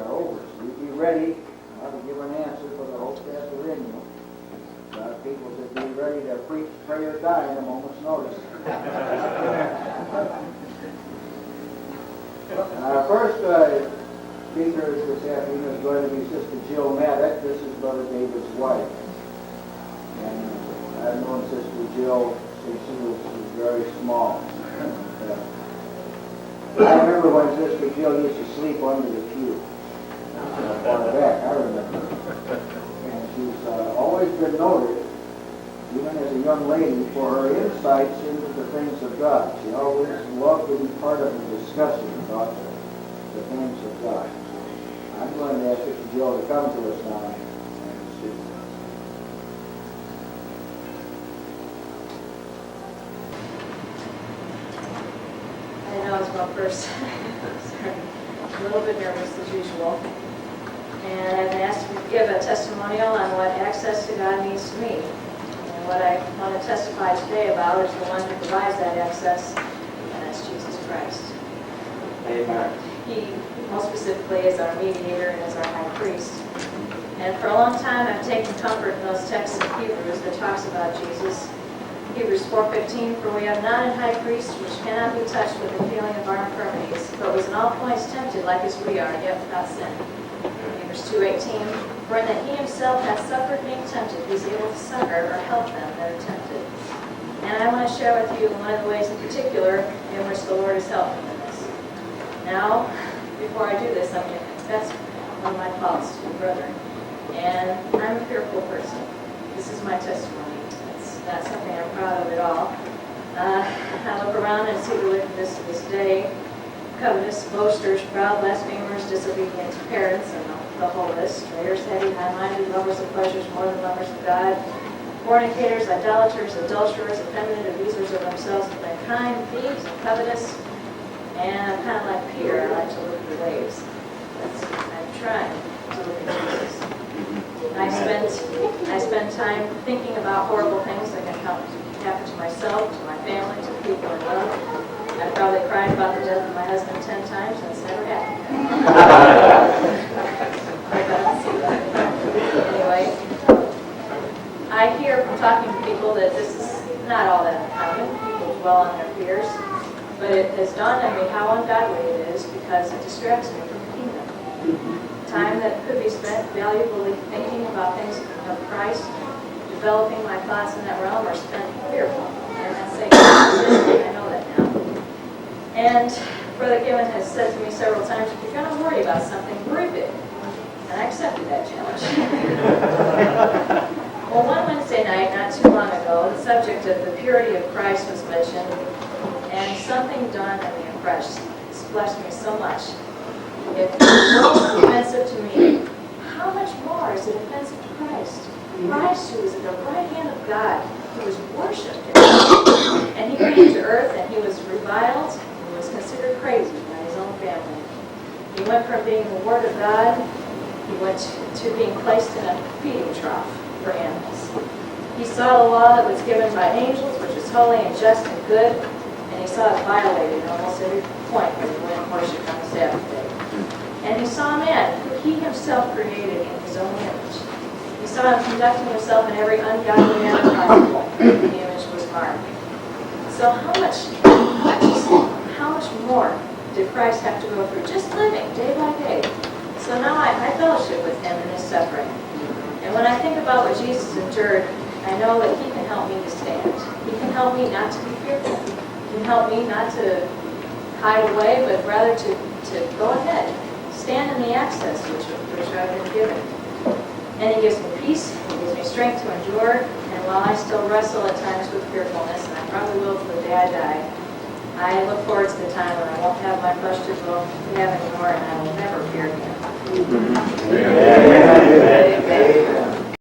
are over. So you be ready to give an answer for the hope that are in you. People should be ready to preach, pray, or die in a moment's notice. Our first speaker this afternoon is going to be Sister Jill Maddack. This is Brother David's wife. And I've known Sister Jill since she was very small. I remember when Sister Jill used to sleep under the pew. On the back, I remember. And she's always been noted, even as a young lady, for her insights into the things of God. She always loved to be part of the discussion about the things of God. I'm going to ask Sister Jill to come to us now and speak. I know I was going first. Sorry. A little bit nervous as usual. And I've been asked to give a testimonial on what access to God means to me. And what I want to testify today about is the one who provides that access, and that's Jesus Christ. Amen. He, most specifically, is our mediator and is our high priest. And for a long time, I've taken comfort in those texts in Hebrews that talks about Jesus. Hebrews 4:15, for we have not a high priest which cannot be touched with the feeling of our infirmities, but was in all points tempted like as we are, yet without sin. Hebrews 2:18, for in that he himself hath suffered being tempted, he is able to succor or help them that are tempted. And I want to share with you one of the ways in particular in which the Lord has helped me in this. Now, before I do this, I'm going to confess one of my faults to you, brethren. And I'm a fearful person. This is my testimony. It's not something I'm proud of at all. I look around and see the wickedness of this day. Covetous, boasters, proud, blasphemers, disobedient to parents, and the whole list. Traitors, heady, high-minded, lovers of pleasures more than lovers of God. Fornicators, idolaters, adulterers, effeminate, abusers of themselves and mankind, thieves, and covetous. And I'm kind of like Peter. I like to look at the waves. I'm trying to look at Jesus. I spend time thinking about horrible things that can happen to myself, to my family, to the people I love. I've probably cried about the death of my husband 10 times, and it's never happened. Anyway, I hear from talking to people that this is not all that uncommon. People dwell on their fears. But it has dawned on me how ungodly it is because it distracts me from the kingdom. Time that could be spent valuably thinking about things of Christ, developing my thoughts in that realm, are spent fearful. And that's saying, I know that now. And Brother Gibbon has said to me several times, if you're going to worry about something, worry big. And I accepted that challenge. Well, one Wednesday night, not too long ago, the subject of the purity of Christ was mentioned, and something dawned on me afresh. It's blessed me so much. If the world is offensive to me, how much more is it offensive to Christ? Christ, who is at the right hand of God, who was worshipped, and he came to earth, and he was reviled, and was considered crazy by his own family. He went from being the Word of God, he went to being placed in a feeding trough for animals. He saw the law that was given by angels, which is holy and just and good, and he saw it violated at almost every point when he went and worshipped on the Sabbath day. And he saw a man who he himself created in his own image. He saw him conducting himself in every ungodly manner possible. The image was marked. So how much more did Christ have to go through just living day by day? So now I fellowship with him in his suffering. And when I think about what Jesus endured, I know that he can help me to stand. He can help me not to be fearful. He can help me not to hide away, but rather to go ahead. Stand in the access which I've been given. And he gives me peace, he gives me strength to endure, and while I still wrestle at times with fearfulness, and I probably will till the day I die, I look forward to the time when I won't have my flesh to go to heaven anymore, and I will never fear again. Amen. Amen. Amen.